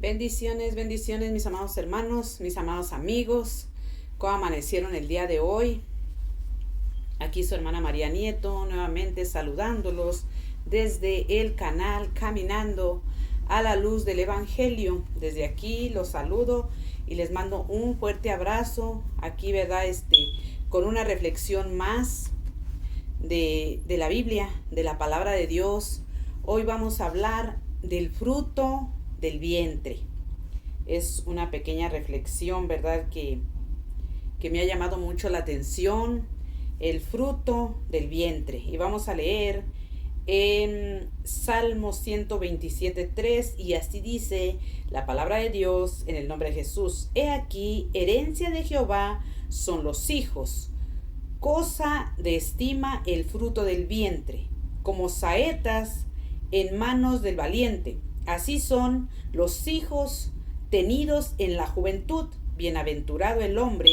Bendiciones, bendiciones, mis amados hermanos, mis amados amigos. ¿Cómo amanecieron el día de hoy? Aquí su hermana María Nieto, nuevamente saludándolos desde el canal Caminando a la Luz del Evangelio. Desde aquí los saludo y les mando un fuerte abrazo. Aquí, ¿verdad? Con una reflexión más de la Biblia, de la palabra de Dios. Hoy vamos a hablar del fruto del vientre. Es una pequeña reflexión, ¿verdad? Que me ha llamado mucho la atención. El fruto del vientre. Y vamos a leer en Salmo 127:3, y así dice la palabra de Dios en el nombre de Jesús. He aquí, herencia de Jehová son los hijos, cosa de estima el fruto del vientre, como saetas en manos del valiente. Así son los hijos tenidos en la juventud. Bienaventurado el hombre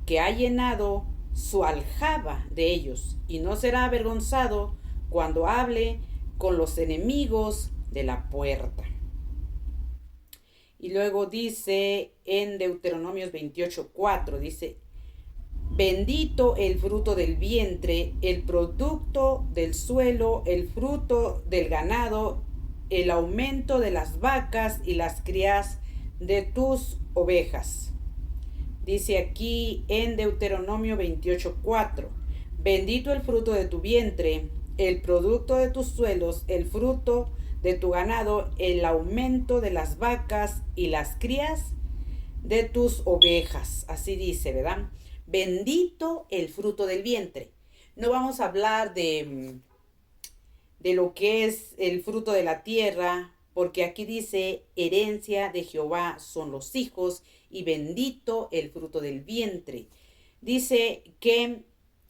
que ha llenado su aljaba de ellos, y no será avergonzado cuando hable con los enemigos de la puerta. Y luego dice en Deuteronomios 28:4, dice: bendito el fruto del vientre, el producto del suelo, el fruto del ganado, el aumento de las vacas y las crías de tus ovejas. Dice aquí en Deuteronomio 28:4, bendito el fruto de tu vientre, el producto de tus suelos, el fruto de tu ganado, el aumento de las vacas y las crías de tus ovejas. Así dice, ¿verdad? Bendito el fruto del vientre. No vamos a hablar de lo que es el fruto de la tierra, porque aquí dice: herencia de Jehová son los hijos, y bendito el fruto del vientre. Dice que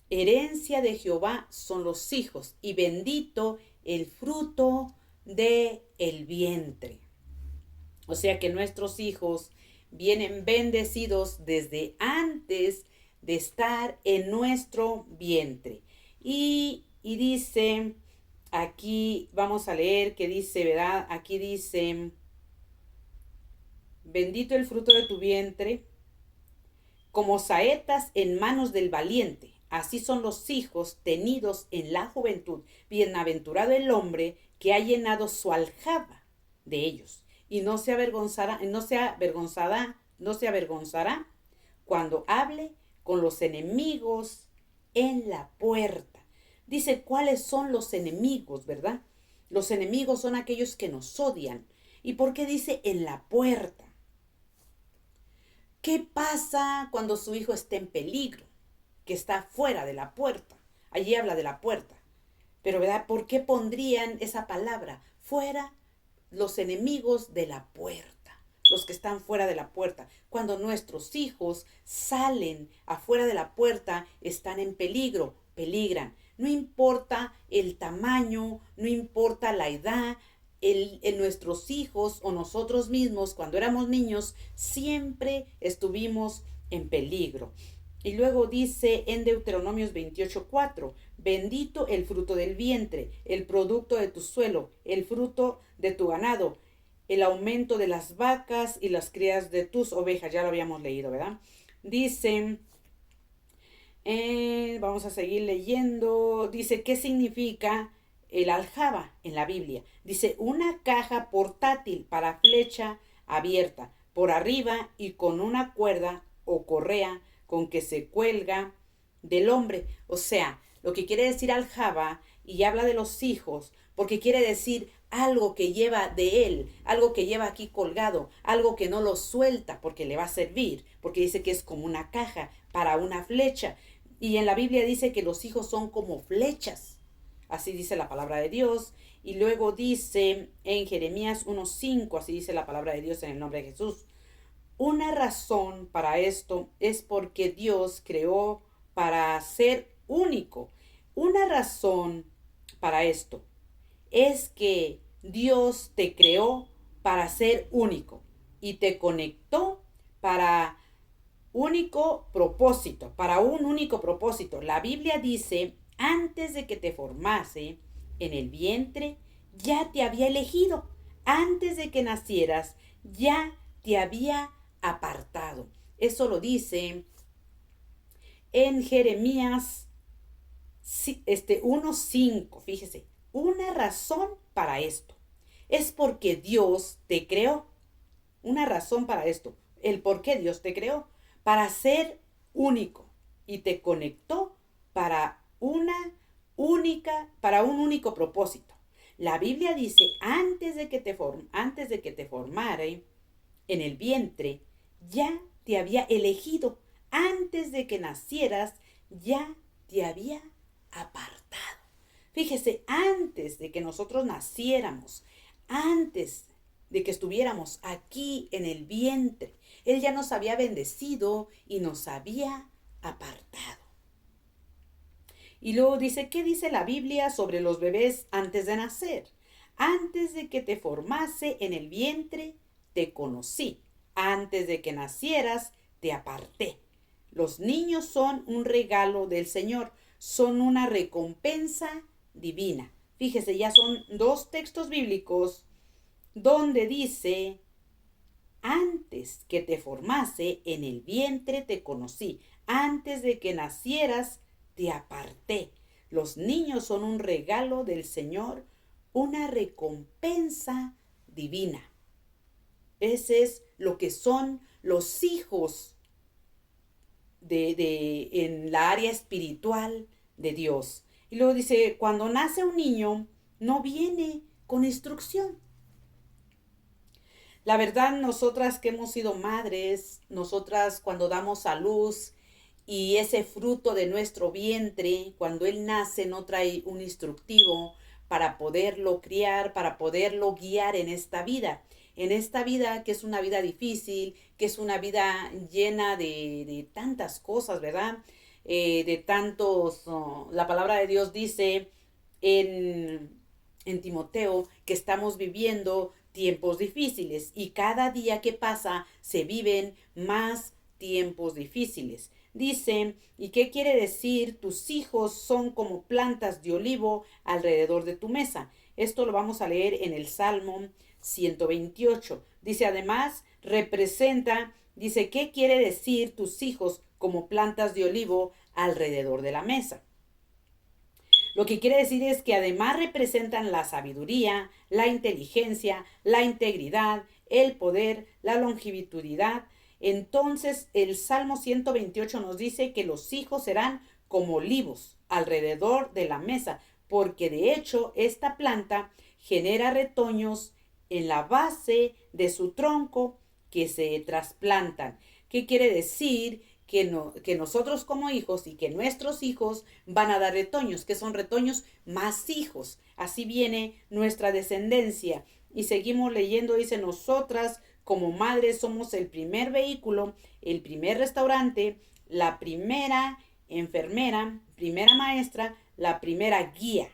herencia de Jehová son los hijos, y bendito el fruto del vientre. O sea que nuestros hijos vienen bendecidos desde antes de estar en nuestro vientre. Y dice, aquí vamos a leer que dice, ¿verdad? Aquí dice: bendito el fruto de tu vientre, como saetas en manos del valiente. Así son los hijos tenidos en la juventud. Bienaventurado el hombre que ha llenado su aljaba de ellos, y no se avergonzará cuando hable con los enemigos en la puerta. Dice cuáles son los enemigos, ¿verdad? Los enemigos son aquellos que nos odian. ¿Y por qué dice en la puerta? ¿Qué pasa cuando su hijo está en peligro? Que está fuera de la puerta. Allí habla de la puerta. Pero, ¿verdad? ¿Por qué pondrían esa palabra? Fuera, los enemigos de la puerta. Los que están fuera de la puerta. Cuando nuestros hijos salen afuera de la puerta, están en peligro, peligran. No importa el tamaño, no importa la edad. En nuestros hijos o nosotros mismos, cuando éramos niños, siempre estuvimos en peligro. Y luego dice en Deuteronomios 28:4, bendito el fruto del vientre, el producto de tu suelo, el fruto de tu ganado, el aumento de las vacas y las crías de tus ovejas. Ya lo habíamos leído, ¿verdad? Dice, vamos a seguir leyendo. Dice, ¿qué significa el aljaba en la Biblia? Dice: una caja portátil para flecha abierta por arriba y con una cuerda o correa con que se cuelga del hombre. O sea, lo que quiere decir aljaba, y habla de los hijos, porque quiere decir algo que lleva de él, algo que lleva aquí colgado, algo que no lo suelta porque le va a servir, porque dice que es como una caja para una flecha. Y en la Biblia dice que los hijos son como flechas. Así dice la palabra de Dios. Y luego dice en Jeremías 1:5, así dice la palabra de Dios en el nombre de Jesús: una razón para esto es porque Dios creó para ser único. Una razón para esto es que Dios te creó para ser único y te conectó para único propósito, para un único propósito. La Biblia dice: antes de que te formase en el vientre, ya te había elegido. Antes de que nacieras, ya te había apartado. Eso lo dice en Jeremías 1:5. Fíjese, una razón para esto es porque Dios te creó. Una razón para esto, el por qué Dios te creó, para ser único y te conectó para para un único propósito. La Biblia dice, antes de que te formara en el vientre, ya te había elegido. Antes de que nacieras, ya te había apartado. Fíjese, antes de que nosotros naciéramos, antes de que estuviéramos aquí en el vientre, Él ya nos había bendecido y nos había apartado. Y luego dice, ¿qué dice la Biblia sobre los bebés antes de nacer? Antes de que te formase en el vientre, te conocí. Antes de que nacieras, te aparté. Los niños son un regalo del Señor, son una recompensa divina. Fíjese, ya son 2 textos bíblicos donde dice, antes que te formase en el vientre te conocí, antes de que nacieras te aparté. Los niños son un regalo del Señor, una recompensa divina. Ese es lo que son los hijos en la área espiritual de Dios. Y luego dice, cuando nace un niño, no viene con instrucción. La verdad, nosotras que hemos sido madres, nosotras cuando damos a luz y ese fruto de nuestro vientre, cuando él nace, no trae un instructivo para poderlo criar, para poderlo guiar en esta vida. En esta vida que es una vida difícil, que es una vida llena de tantas cosas, ¿verdad? La palabra de Dios dice en Timoteo que estamos viviendo tiempos difíciles y cada día que pasa se viven más tiempos difíciles. Dice, ¿y qué quiere decir? Tus hijos son como plantas de olivo alrededor de tu mesa. Esto lo vamos a leer en el Salmo 128. Dice, además, dice, ¿qué quiere decir tus hijos como plantas de olivo alrededor de la mesa? Lo que quiere decir es que además representan la sabiduría, la inteligencia, la integridad, el poder, la longevidad. Entonces el Salmo 128 nos dice que los hijos serán como olivos alrededor de la mesa, porque de hecho esta planta genera retoños en la base de su tronco que se trasplantan. ¿Qué quiere decir? Que nosotros como hijos y que nuestros hijos van a dar retoños, que son retoños más hijos. Así viene nuestra descendencia. Y seguimos leyendo, dice, nosotras como madres somos el primer vehículo, el primer restaurante, la primera enfermera, primera maestra, la primera guía.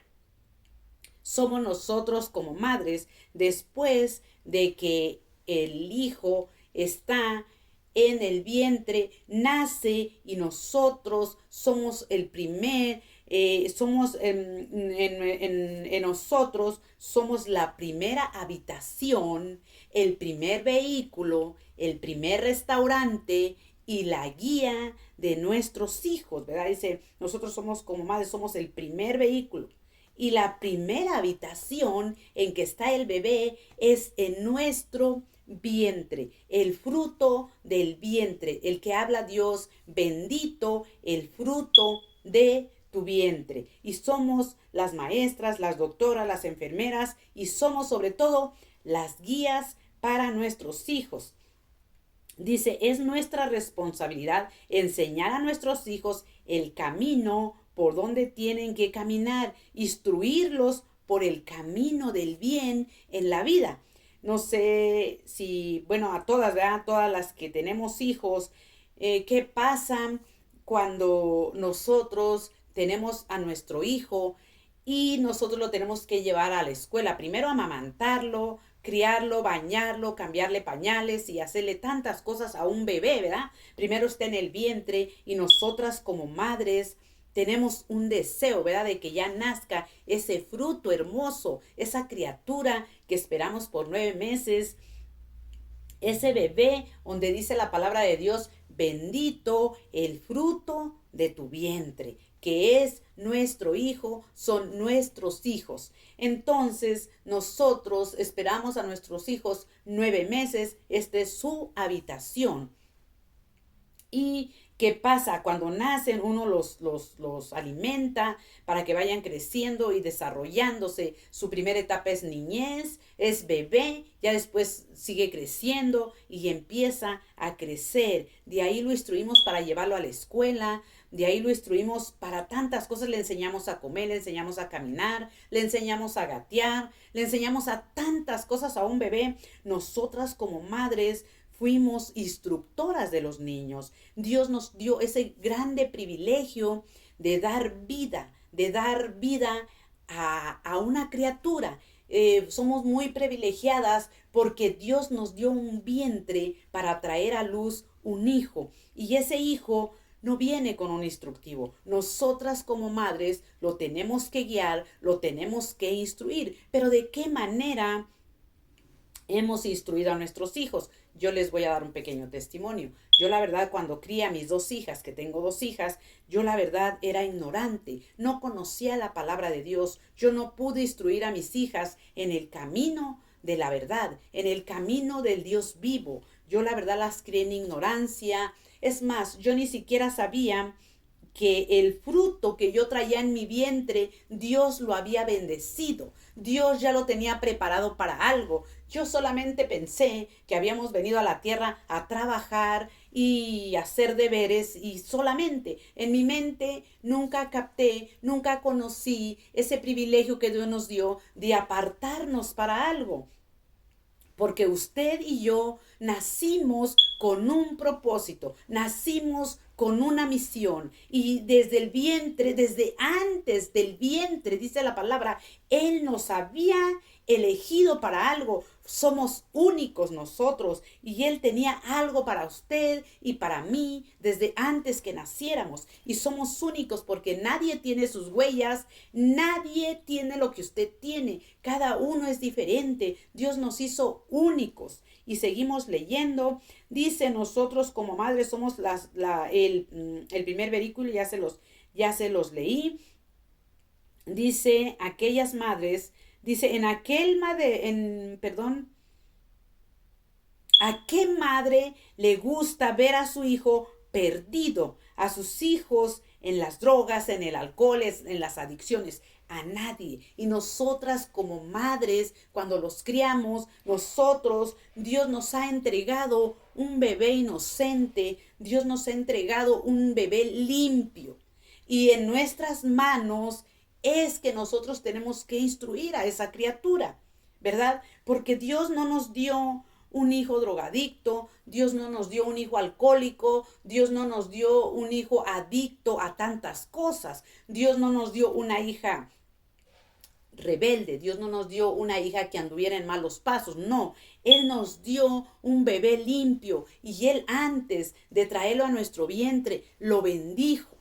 Somos nosotros como madres después de que el hijo está en el vientre, nace y nosotros somos el primer, en nosotros somos la primera habitación, el primer vehículo, el primer restaurante y la guía de nuestros hijos, ¿verdad? Dice, nosotros somos como madres, somos el primer vehículo. Y la primera habitación en que está el bebé es en nuestro vientre, el fruto del vientre, el que habla Dios, bendito el fruto de tu vientre. Y somos las maestras, las doctoras, las enfermeras y somos sobre todo las guías para nuestros hijos. Dice, es nuestra responsabilidad enseñar a nuestros hijos el camino por donde tienen que caminar, instruirlos por el camino del bien en la vida. No sé si, bueno, a todas, ¿verdad? Todas las que tenemos hijos, ¿qué pasa cuando nosotros tenemos a nuestro hijo y nosotros lo tenemos que llevar a la escuela? Primero amamantarlo, criarlo, bañarlo, cambiarle pañales y hacerle tantas cosas a un bebé, ¿verdad? Primero está en el vientre y nosotras como madres tenemos un deseo, ¿verdad? De que ya nazca ese fruto hermoso, esa criatura que esperamos por 9 meses Ese bebé donde dice la palabra de Dios, bendito el fruto de tu vientre, que es nuestro hijo, son nuestros hijos. Entonces nosotros esperamos a nuestros hijos 9 meses, esta es su habitación. ¿Y qué pasa? Cuando nacen uno los alimenta para que vayan creciendo y desarrollándose. Su primera etapa es niñez, es bebé, ya después sigue creciendo y empieza a crecer. De ahí lo instruimos para llevarlo a la escuela, de ahí lo instruimos para tantas cosas. Le enseñamos a comer, le enseñamos a caminar, le enseñamos a gatear, le enseñamos a tantas cosas a un bebé. Nosotras como madres fuimos instructoras de los niños. Dios nos dio ese grande privilegio de dar vida a una criatura. Somos muy privilegiadas porque Dios nos dio un vientre para traer a luz un hijo. Y ese hijo no viene con un instructivo. Nosotras como madres lo tenemos que guiar, lo tenemos que instruir. Pero ¿de qué manera hemos instruido a nuestros hijos? Yo les voy a dar un pequeño testimonio. Yo la verdad cuando crié a mis 2 hijas, que tengo 2 hijas, yo la verdad era ignorante, no conocía la palabra de Dios, yo no pude instruir a mis hijas en el camino de la verdad, en el camino del Dios vivo. Yo la verdad las crié en ignorancia. Es más, yo ni siquiera sabía que el fruto que yo traía en mi vientre, Dios lo había bendecido. Dios ya lo tenía preparado para algo. Yo solamente pensé que habíamos venido a la tierra a trabajar y hacer deberes, y solamente en mi mente nunca capté, nunca conocí ese privilegio que Dios nos dio de apartarnos para algo. Porque usted y yo nacimos con un propósito, nacimos con una misión, y desde el vientre, desde antes del vientre, dice la palabra, Él nos había elegido para algo. Somos únicos nosotros y Él tenía algo para usted y para mí desde antes que naciéramos. Y somos únicos porque nadie tiene sus huellas, nadie tiene lo que usted tiene. Cada uno es diferente. Dios nos hizo únicos. Y seguimos leyendo. Dice, nosotros como madres somos el primer versículo, ya se los leí. Dice, aquellas madres, dice, ¿a qué madre le gusta ver a su hijo perdido, a sus hijos en las drogas, en el alcohol, en las adicciones? A nadie. Y nosotras como madres, cuando los criamos, Dios nos ha entregado un bebé inocente, Dios nos ha entregado un bebé limpio. Y en nuestras manos es que nosotros tenemos que instruir a esa criatura, ¿verdad? Porque Dios no nos dio un hijo drogadicto, Dios no nos dio un hijo alcohólico, Dios no nos dio un hijo adicto a tantas cosas, Dios no nos dio una hija rebelde, Dios no nos dio una hija que anduviera en malos pasos, no, Él nos dio un bebé limpio, y Él antes de traerlo a nuestro vientre lo bendijo.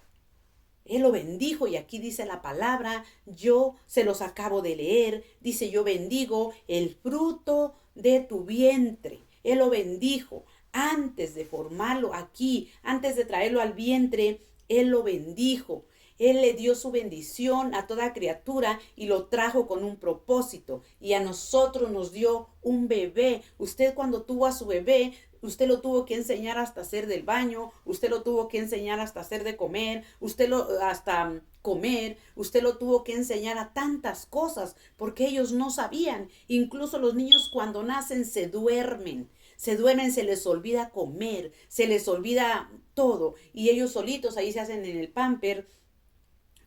Él lo bendijo, y aquí dice la palabra, yo se los acabo de leer, dice, yo bendigo el fruto de tu vientre. Él lo bendijo antes de formarlo aquí, antes de traerlo al vientre, Él lo bendijo. Él le dio su bendición a toda criatura y lo trajo con un propósito. Y a nosotros nos dio un bebé. Usted cuando tuvo a su bebé, usted lo tuvo que enseñar hasta hacer del baño, usted lo tuvo que enseñar hasta hacer de comer, usted lo tuvo que enseñar a tantas cosas, porque ellos no sabían. Incluso los niños cuando nacen se duermen, se les olvida comer, se les olvida todo, y ellos solitos ahí se hacen en el pamper.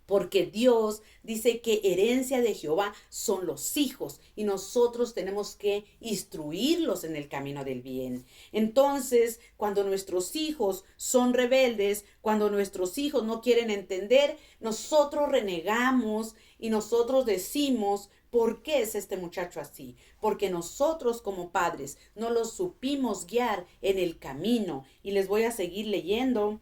Porque Dios dice que herencia de Jehová son los hijos, y nosotros tenemos que instruirlos en el camino del bien. Entonces, cuando nuestros hijos son rebeldes, cuando nuestros hijos no quieren entender, nosotros renegamos y nosotros decimos, ¿por qué es este muchacho así? Porque nosotros como padres no los supimos guiar en el camino. Y les voy a seguir leyendo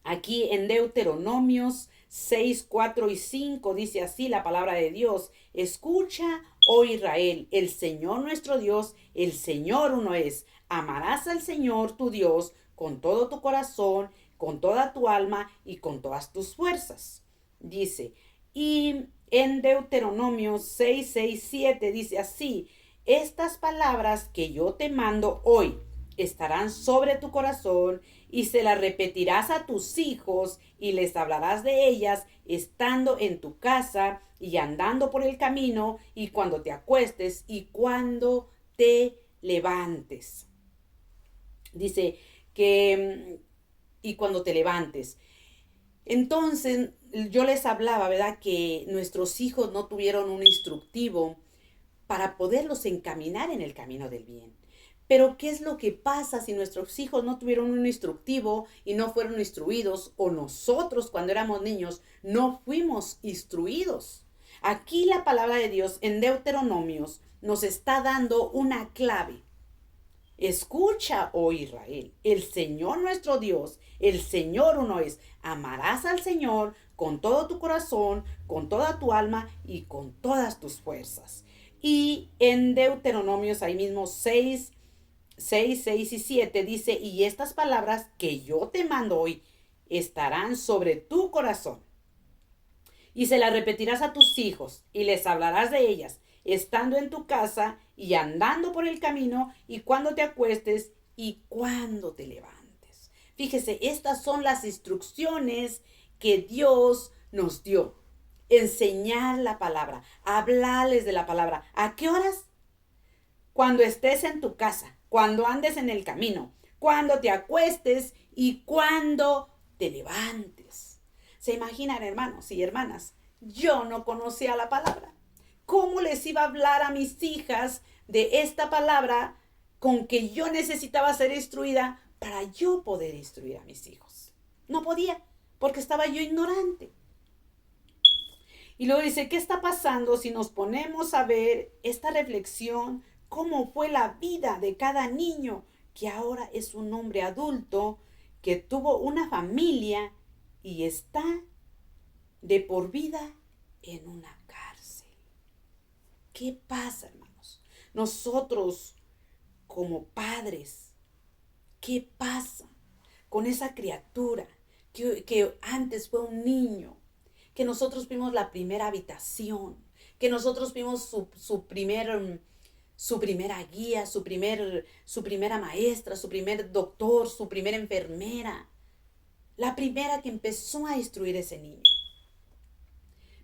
aquí en Deuteronomios 6, 4 y 5, dice así la palabra de Dios. Escucha, oh Israel, el Señor nuestro Dios, el Señor uno es. Amarás al Señor tu Dios con todo tu corazón, con toda tu alma y con todas tus fuerzas. Dice, y en Deuteronomio 6:7 dice así, estas palabras que yo te mando hoy estarán sobre tu corazón y se las repetirás a tus hijos y les hablarás de ellas estando en tu casa y andando por el camino y cuando te acuestes y cuando te levantes. Dice que y cuando te levantes. Entonces yo les hablaba, ¿verdad? Que nuestros hijos no tuvieron un instructivo para poderlos encaminar en el camino del bien. Pero ¿qué es lo que pasa si nuestros hijos no tuvieron un instructivo y no fueron instruidos? O nosotros cuando éramos niños no fuimos instruidos. Aquí la palabra de Dios en Deuteronomios nos está dando una clave. Escucha, oh Israel, el Señor nuestro Dios, el Señor uno es. Amarás al Señor con todo tu corazón, con toda tu alma y con todas tus fuerzas. Y en Deuteronomios ahí mismo 6 y 7 dice, y estas palabras que yo te mando hoy estarán sobre tu corazón. Y se las repetirás a tus hijos y les hablarás de ellas, estando en tu casa y andando por el camino y cuando te acuestes y cuando te levantes. Fíjese, estas son las instrucciones que Dios nos dio. Enseñar la palabra, hablarles de la palabra. ¿A qué horas? Cuando estés en tu casa, cuando andes en el camino, cuando te acuestes y cuando te levantes. ¿Se imaginan, hermanos y hermanas? Yo no conocía la palabra. ¿Cómo les iba a hablar a mis hijas de esta palabra con que yo necesitaba ser instruida para yo poder instruir a mis hijos? No podía, porque estaba yo ignorante. Y luego dice, ¿qué está pasando si nos ponemos a ver esta reflexión? ¿Cómo fue la vida de cada niño que ahora es un hombre adulto, que tuvo una familia y está de por vida en una cárcel? ¿Qué pasa, hermanos? Nosotros como padres, ¿qué pasa con esa criatura que antes fue un niño? Que nosotros vimos la primera habitación, que nosotros vimos su primera guía, su primera maestra, su primer doctor, su primera enfermera, la primera que empezó a instruir a ese niño.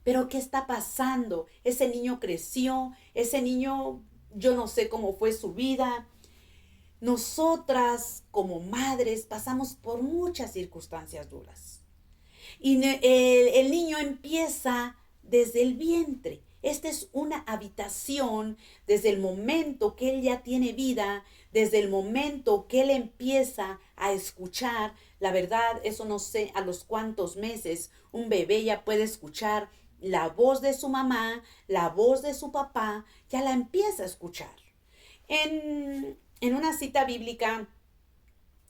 Pero ¿qué está pasando? Ese niño creció, ese niño, yo no sé cómo fue su vida. Nosotras como madres pasamos por muchas circunstancias duras. Y el niño empieza desde el vientre. Esta es una habitación desde el momento que él ya tiene vida, desde el momento que él empieza a escuchar. La verdad, eso no sé a los cuántos meses un bebé ya puede escuchar la voz de su mamá, la voz de su papá, ya la empieza a escuchar. En una cita bíblica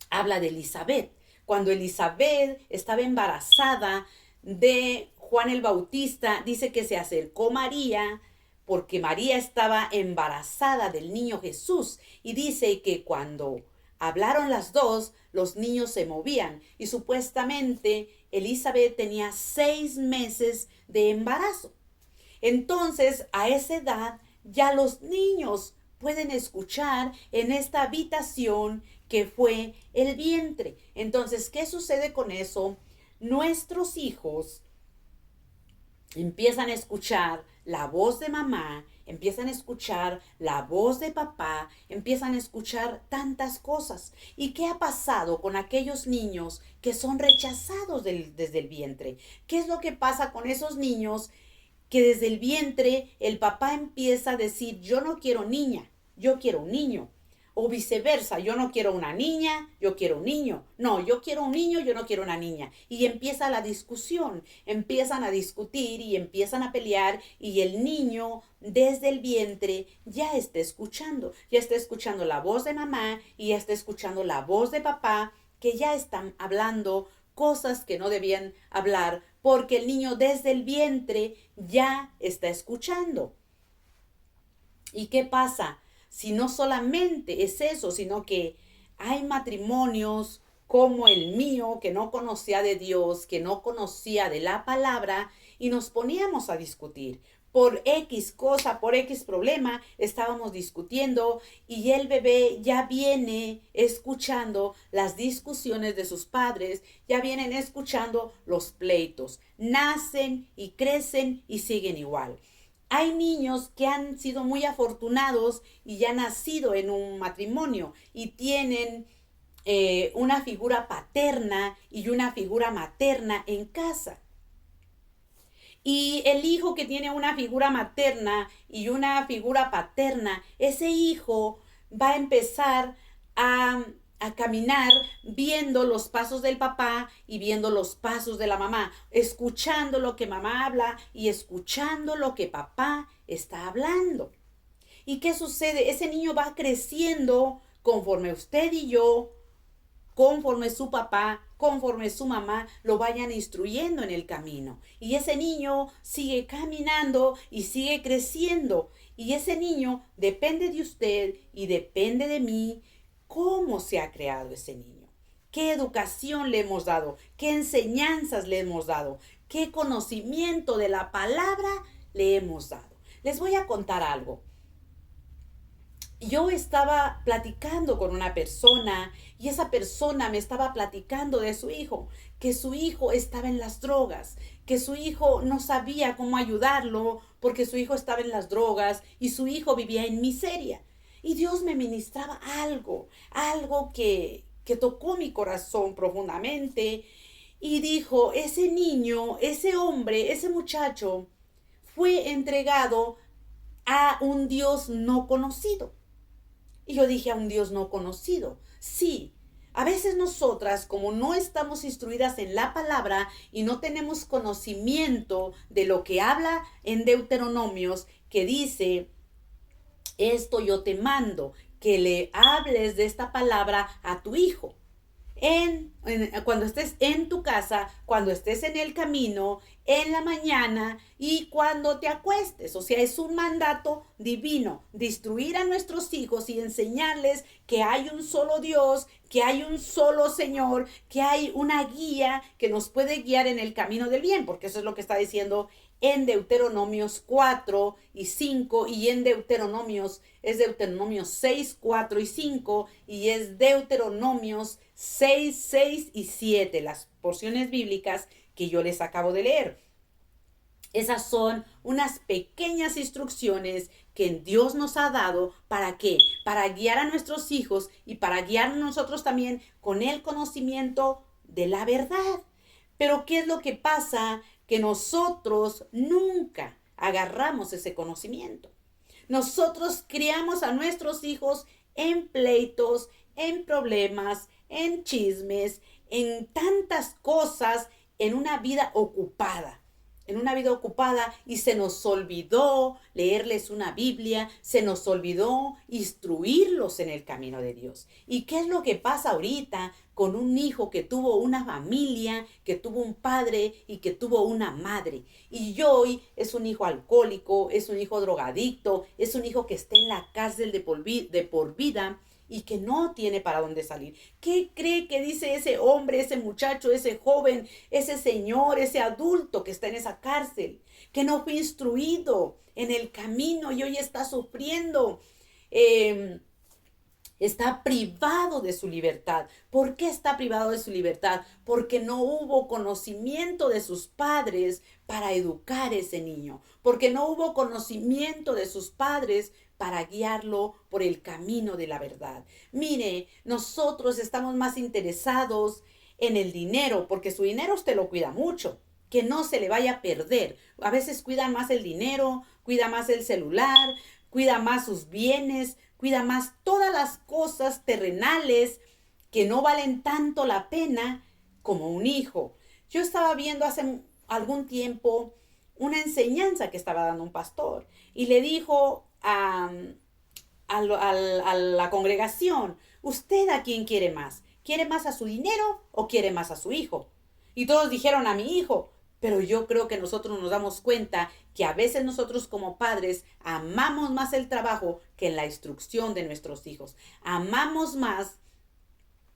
habla de Elizabeth. Cuando Elizabeth estaba embarazada de Juan el Bautista, dice que se acercó María porque María estaba embarazada del niño Jesús. Y dice que cuando hablaron las dos, los niños se movían. Y supuestamente Elizabeth tenía 6 meses de embarazo. Entonces, a esa edad, ya los niños pueden escuchar en esta habitación que fue el vientre. Entonces, ¿qué sucede con eso? Nuestros hijos empiezan a escuchar la voz de mamá, empiezan a escuchar la voz de papá, empiezan a escuchar tantas cosas. ¿Y qué ha pasado con aquellos niños que son rechazados desde el vientre? ¿Qué es lo que pasa con esos niños que desde el vientre el papá empieza a decir, yo no quiero niña, yo quiero un niño? O viceversa, yo no quiero una niña, yo quiero un niño. No, yo quiero un niño, yo no quiero una niña. Y empieza la discusión, empiezan a discutir y empiezan a pelear y el niño desde el vientre ya está escuchando la voz de mamá y ya está escuchando la voz de papá, que ya están hablando cosas que no debían hablar porque el niño desde el vientre ya está escuchando. ¿Y qué pasa? Si no solamente es eso, sino que hay matrimonios como el mío, que no conocía de Dios, que no conocía de la palabra, y nos poníamos a discutir. Por X cosa, por X problema, estábamos discutiendo y el bebé ya viene escuchando las discusiones de sus padres, ya vienen escuchando los pleitos. Nacen y crecen y siguen igual. Hay niños que han sido muy afortunados y ya han nacido en un matrimonio y tienen una figura paterna y una figura materna en casa. Y el hijo que tiene una figura materna y una figura paterna, ese hijo va a empezar a caminar viendo los pasos del papá y viendo los pasos de la mamá, escuchando lo que mamá habla y escuchando lo que papá está hablando. ¿Y qué sucede? Ese niño va creciendo conforme usted y yo, conforme su papá, conforme su mamá lo vayan instruyendo en el camino. Y ese niño sigue caminando y sigue creciendo. Y ese niño depende de usted y depende de mí. ¿Cómo se ha creado ese niño? ¿Qué educación le hemos dado? ¿Qué enseñanzas le hemos dado? ¿Qué conocimiento de la palabra le hemos dado? Les voy a contar algo. Yo estaba platicando con una persona y esa persona me estaba platicando de su hijo, que su hijo estaba en las drogas, que su hijo no sabía cómo ayudarlo porque su hijo estaba en las drogas y su hijo vivía en miseria. Y Dios me ministraba algo que tocó mi corazón profundamente y dijo, ese niño, ese hombre, ese muchacho fue entregado a un Dios no conocido. Y yo dije, a un Dios no conocido. Sí, a veces nosotras, como no estamos instruidas en la palabra y no tenemos conocimiento de lo que habla en Deuteronomios, que dice, esto yo te mando, que le hables de esta palabra a tu hijo. Cuando estés en tu casa, cuando estés en el camino, en la mañana y cuando te acuestes. O sea, es un mandato divino de instruir a nuestros hijos y enseñarles que hay un solo Dios, que hay un solo Señor, que hay una guía que nos puede guiar en el camino del bien, porque eso es lo que está diciendo en Deuteronomios 4 y 5 y en Deuteronomios, es Deuteronomios 6, 4 y 5 y es Deuteronomios 6, 6 y 7, las porciones bíblicas que yo les acabo de leer. Esas son unas pequeñas instrucciones que Dios nos ha dado. ¿Para qué? Para guiar a nuestros hijos y para guiarnos nosotros también con el conocimiento de la verdad. Pero ¿qué es lo que pasa? Que nosotros nunca agarramos ese conocimiento. Nosotros criamos a nuestros hijos en pleitos, en problemas, en chismes, en tantas cosas, en una vida ocupada. Y se nos olvidó leerles una Biblia, se nos olvidó instruirlos en el camino de Dios. ¿Y qué es lo que pasa ahorita con un hijo que tuvo una familia, que tuvo un padre y que tuvo una madre? Y hoy es un hijo alcohólico, es un hijo drogadicto, es un hijo que está en la cárcel de por vida y que no tiene para dónde salir. ¿Qué cree que dice ese hombre, ese muchacho, ese joven, ese señor, ese adulto que está en esa cárcel? Que no fue instruido en el camino y hoy está sufriendo. Está privado de su libertad. ¿Por qué está privado de su libertad? Porque no hubo conocimiento de sus padres para educar a ese niño. Porque no hubo conocimiento de sus padres para guiarlo por el camino de la verdad. Mire, nosotros estamos más interesados en el dinero, porque su dinero usted lo cuida mucho, que no se le vaya a perder. A veces cuida más el dinero, cuida más el celular, cuida más sus bienes, cuida más todas las cosas terrenales que no valen tanto la pena como un hijo. Yo estaba viendo hace algún tiempo una enseñanza que estaba dando un pastor y le dijo a la congregación, ¿usted a quién quiere más? ¿Quiere más a su dinero o quiere más a su hijo? Y todos dijeron a mi hijo, Pero yo creo que nosotros nos damos cuenta que a veces nosotros como padres amamos más el trabajo que la instrucción de nuestros hijos. Amamos más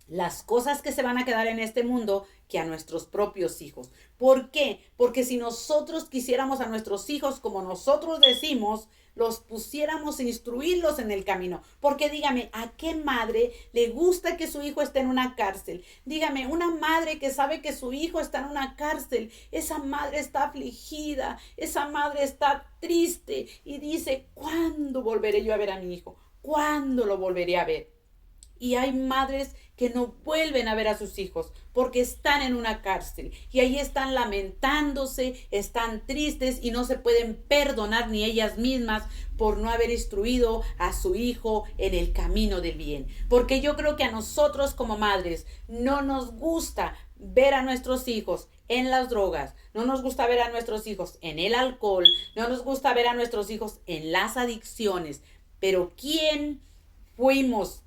las cosas que se van a quedar en este mundo que a nuestros propios hijos. ¿Por qué? Porque si nosotros quisiéramos a nuestros hijos como nosotros decimos, los pusiéramos a instruirlos en el camino. Porque dígame, ¿a qué madre le gusta que su hijo esté en una cárcel? Dígame, una madre que sabe que su hijo está en una cárcel, esa madre está afligida, esa madre está triste y dice, ¿cuándo volveré yo a ver a mi hijo? ¿Cuándo lo volveré a ver? Y hay madres que no vuelven a ver a sus hijos porque están en una cárcel y ahí están lamentándose, están tristes y no se pueden perdonar ni ellas mismas por no haber instruido a su hijo en el camino del bien. Porque yo creo que a nosotros como madres no nos gusta ver a nuestros hijos en las drogas, no nos gusta ver a nuestros hijos en el alcohol, no nos gusta ver a nuestros hijos en las adicciones. Pero ¿quién fuimos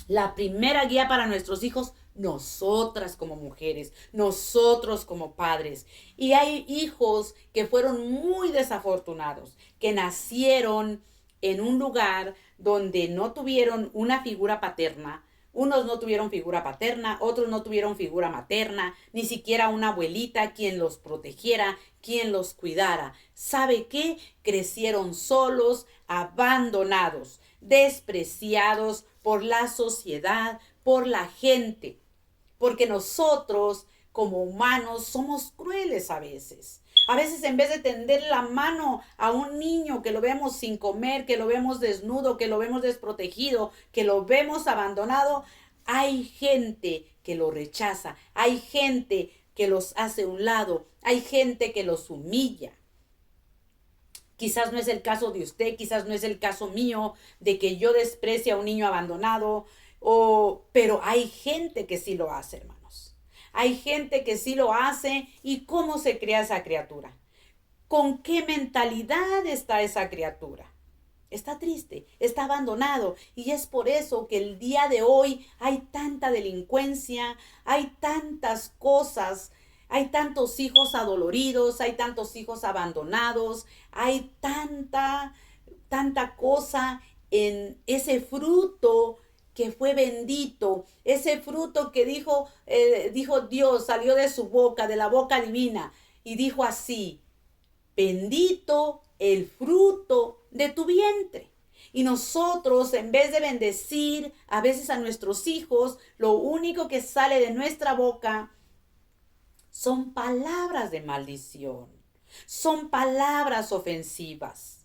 la primera guía para nuestros hijos? Nosotras como mujeres, nosotros como padres. Y hay hijos que fueron muy desafortunados, que nacieron en un lugar donde no tuvieron una figura paterna. Unos no tuvieron figura paterna, otros no tuvieron figura materna, ni siquiera una abuelita quien los protegiera, quien los cuidara. ¿Sabe qué? Crecieron solos, abandonados, despreciados por la sociedad, por la gente, porque nosotros como humanos somos crueles a veces. A veces en vez de tender la mano a un niño que lo vemos sin comer, que lo vemos desnudo, que lo vemos desprotegido, que lo vemos abandonado, hay gente que lo rechaza, hay gente que los hace a un lado, hay gente que los humilla. Quizás no es el caso de usted, quizás no es el caso mío de que yo desprecie a un niño abandonado, pero hay gente que sí lo hace, hermanos. Hay gente que sí lo hace. ¿Y cómo se crea esa criatura? ¿Con qué mentalidad está esa criatura? Está triste, está abandonado. Y es por eso que el día de hoy hay tanta delincuencia, hay tantas cosas. Hay tantos hijos adoloridos, hay tantos hijos abandonados, hay tanta cosa en ese fruto que fue bendito, ese fruto que dijo Dios, salió de su boca, de la boca divina, y dijo así: bendito el fruto de tu vientre. Y nosotros, en vez de bendecir a veces a nuestros hijos, lo único que sale de nuestra boca son palabras de maldición, son palabras ofensivas.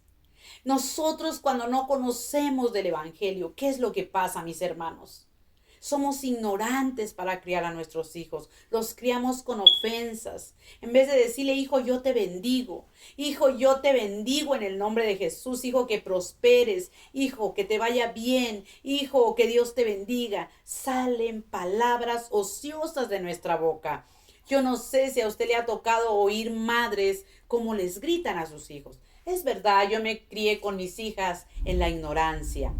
Nosotros, cuando no conocemos del Evangelio, ¿qué es lo que pasa, mis hermanos? Somos ignorantes para criar a nuestros hijos. Los criamos con ofensas. En vez de decirle, hijo, yo te bendigo. Hijo, yo te bendigo en el nombre de Jesús. Hijo, que prosperes. Hijo, que te vaya bien. Hijo, que Dios te bendiga. Salen palabras ociosas de nuestra boca. Yo no sé si a usted le ha tocado oír madres cómo les gritan a sus hijos. Es verdad, yo me crié con mis hijas en la ignorancia.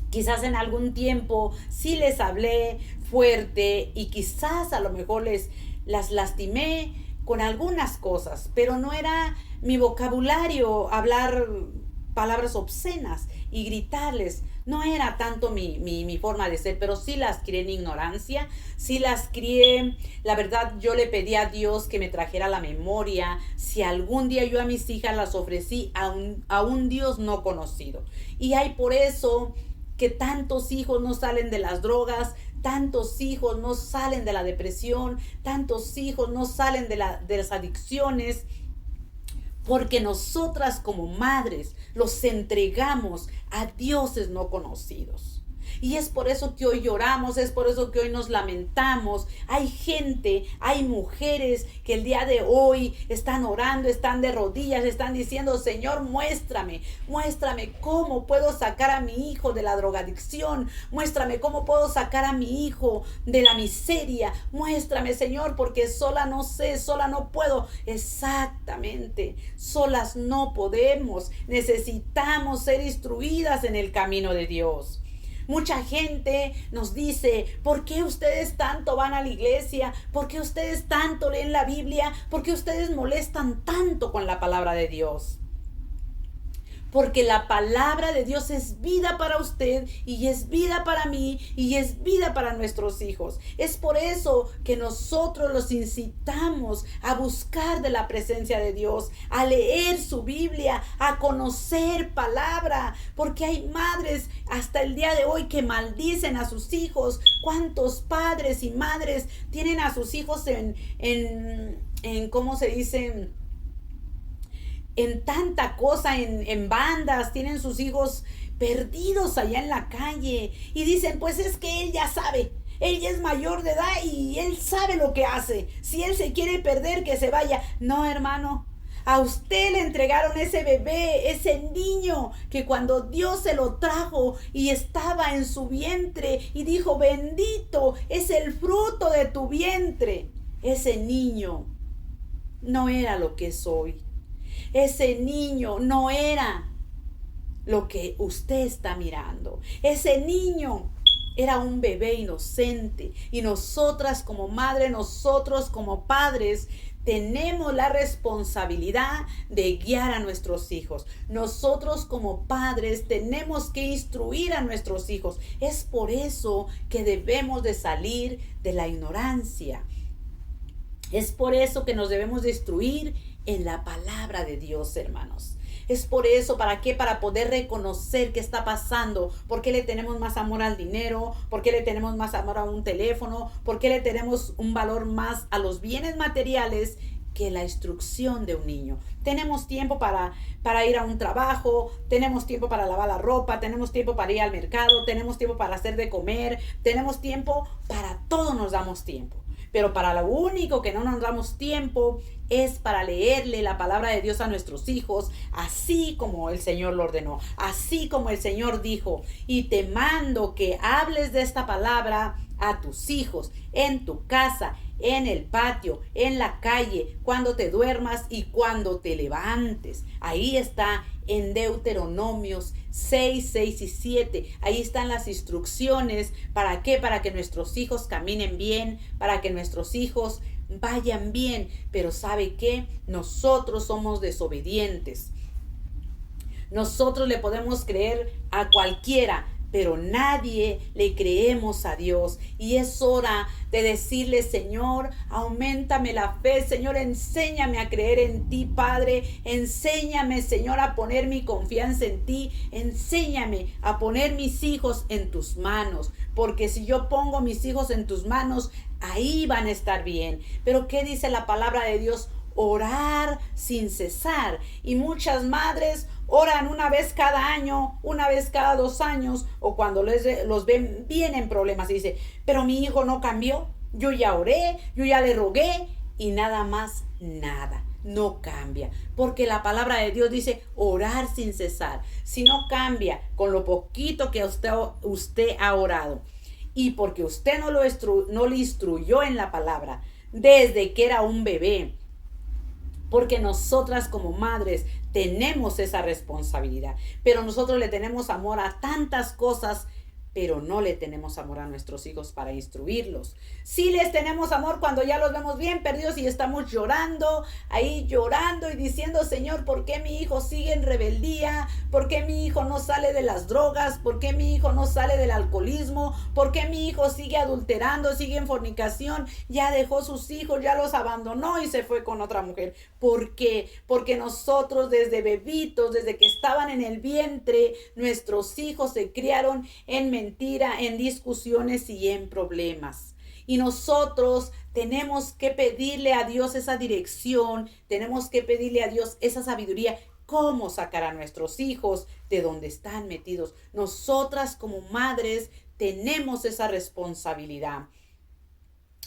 Quizás en algún tiempo sí les hablé fuerte y quizás a lo mejor las lastimé con algunas cosas, pero no era mi vocabulario hablar palabras obscenas y gritarles. No era tanto mi forma de ser, pero sí las crié en ignorancia, sí las crié. La verdad, yo le pedí a Dios que me trajera la memoria si algún día yo a mis hijas las ofrecí a un Dios no conocido. Y hay por eso que tantos hijos no salen de las drogas, tantos hijos no salen de la depresión, tantos hijos no salen de las adicciones, porque nosotras como madres los entregamos a dioses no conocidos. Y es por eso que hoy lloramos, es por eso que hoy nos lamentamos. Hay gente, hay mujeres que el día de hoy están orando, están de rodillas, están diciendo: Señor, muéstrame cómo puedo sacar a mi hijo de la drogadicción. Muéstrame cómo puedo sacar a mi hijo de la miseria. Muéstrame, Señor, porque sola no sé, sola no puedo. Exactamente, solas no podemos. Necesitamos ser instruidas en el camino de Dios. Mucha gente nos dice, ¿por qué ustedes tanto van a la iglesia? ¿Por qué ustedes tanto leen la Biblia? ¿Por qué ustedes molestan tanto con la palabra de Dios? Porque la palabra de Dios es vida para usted y es vida para mí y es vida para nuestros hijos. Es por eso que nosotros los incitamos a buscar de la presencia de Dios, a leer su Biblia, a conocer palabra. Porque hay madres hasta el día de hoy que maldicen a sus hijos. ¿Cuántos padres y madres tienen a sus hijos en ¿cómo se dice? En tanta cosa, en bandas, tienen sus hijos perdidos allá en la calle y dicen, pues es que él ya sabe, él ya es mayor de edad y él sabe lo que hace, si él se quiere perder, que se vaya. No, hermano, a usted le entregaron ese bebé, ese niño, que cuando Dios se lo trajo y estaba en su vientre y dijo, bendito es el fruto de tu vientre, ese niño no era lo que es hoy. Ese niño no era lo que usted está mirando. Ese niño era un bebé inocente. Y nosotras como madre, nosotros como padres, tenemos la responsabilidad de guiar a nuestros hijos. Nosotros como padres tenemos que instruir a nuestros hijos. Es por eso que debemos de salir de la ignorancia. Es por eso que nos debemos de instruir en la palabra de Dios, hermanos. Es por eso, ¿para qué? Para poder reconocer qué está pasando. ¿Por qué le tenemos más amor al dinero? ¿Por qué le tenemos más amor a un teléfono? ¿Por qué le tenemos un valor más a los bienes materiales que la instrucción de un niño? Tenemos tiempo para ir a un trabajo, tenemos tiempo para lavar la ropa, tenemos tiempo para ir al mercado, tenemos tiempo para hacer de comer, tenemos tiempo para todo, nos damos tiempo. Pero para lo único que no nos damos tiempo es para leerle la palabra de Dios a nuestros hijos, así como el Señor lo ordenó, así como el Señor dijo. Y te mando que hables de esta palabra a tus hijos, en tu casa, en el patio, en la calle, cuando te duermas y cuando te levantes. Ahí está en Deuteronomios 6, 6 y 7. Ahí están las instrucciones. ¿Para qué? Para que nuestros hijos caminen bien, para que nuestros hijos vayan bien. Pero ¿sabe qué? Nosotros somos desobedientes. Nosotros le podemos creer a cualquiera, pero nadie le creemos a Dios. Y es hora de decirle, Señor, auméntame la fe. Señor, enséñame a creer en ti, Padre. Enséñame, Señor, a poner mi confianza en ti. Enséñame a poner mis hijos en tus manos. Porque si yo pongo mis hijos en tus manos, ahí van a estar bien. Pero ¿qué dice la palabra de Dios? Orar sin cesar. Y muchas madres oran una vez cada año, una vez cada 2 años, o cuando los ven vienen problemas y dice, pero mi hijo no cambió, yo ya oré, yo ya le rogué y nada más nada, no cambia. Porque la palabra de Dios dice orar sin cesar. Si no cambia con lo poquito que usted ha orado y porque usted no le instruyó en la palabra desde que era un bebé, porque nosotras como madres tenemos esa responsabilidad, pero nosotros le tenemos amor a tantas cosas, pero no le tenemos amor a nuestros hijos para instruirlos. Sí les tenemos amor cuando ya los vemos bien perdidos y estamos llorando, ahí llorando y diciendo, Señor, ¿por qué mi hijo sigue en rebeldía? ¿Por qué mi hijo no sale de las drogas? ¿Por qué mi hijo no sale del alcoholismo? ¿Por qué mi hijo sigue adulterando, sigue en fornicación? Ya dejó sus hijos, ya los abandonó y se fue con otra mujer. ¿Por qué? Porque nosotros desde bebitos, desde que estaban en el vientre, nuestros hijos se criaron en mentira, en discusiones y en problemas. Y nosotros tenemos que pedirle a Dios esa dirección, tenemos que pedirle a Dios esa sabiduría, cómo sacar a nuestros hijos de donde están metidos. Nosotras como madres tenemos esa responsabilidad.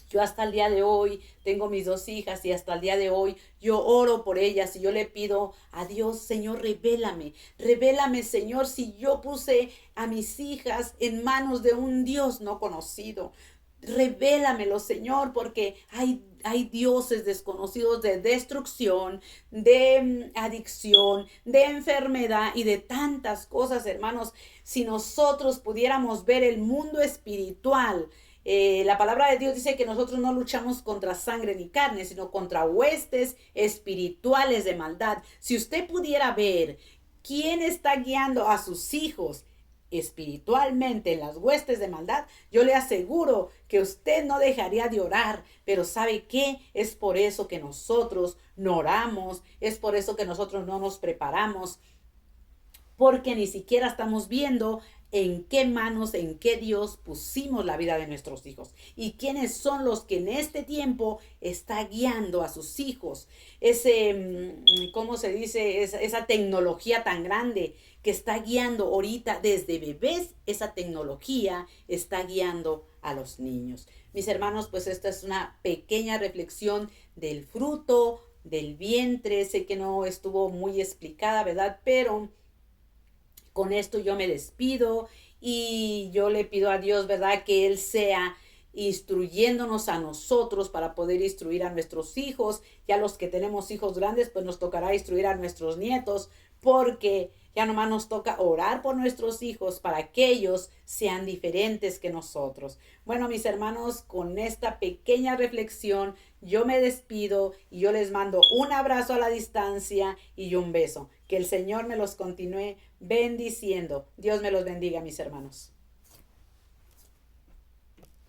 Yo hasta el día de hoy tengo mis 2 hijas y hasta el día de hoy yo oro por ellas y yo le pido a Dios, Señor, revélame, Señor, si yo puse a mis hijas en manos de un Dios no conocido. Revélamelo, Señor, porque hay dioses desconocidos de destrucción, de adicción, de enfermedad y de tantas cosas, hermanos. Si nosotros pudiéramos ver el mundo espiritual, la palabra de Dios dice que nosotros no luchamos contra sangre ni carne, sino contra huestes espirituales de maldad. Si usted pudiera ver quién está guiando a sus hijos espiritualmente en las huestes de maldad, yo le aseguro que usted no dejaría de orar. Pero ¿sabe qué? Es por eso que nosotros no oramos, es por eso que nosotros no nos preparamos, porque ni siquiera estamos viendo en qué manos, en qué Dios pusimos la vida de nuestros hijos y quiénes son los que en este tiempo está guiando a sus hijos. ¿Cómo se dice? Esa tecnología tan grande que está guiando ahorita desde bebés, esa tecnología está guiando a los niños. Mis hermanos, pues esta es una pequeña reflexión del fruto del vientre. Sé que no estuvo muy explicada, ¿verdad? Pero con esto yo me despido y yo le pido a Dios, ¿verdad?, que Él sea instruyéndonos a nosotros para poder instruir a nuestros hijos. Ya los que tenemos hijos grandes, pues nos tocará instruir a nuestros nietos, porque ya nomás nos toca orar por nuestros hijos para que ellos sean diferentes que nosotros. Bueno, mis hermanos, con esta pequeña reflexión yo me despido y yo les mando un abrazo a la distancia y un beso. Que el Señor me los continúe bendiciendo. Dios me los bendiga, mis hermanos.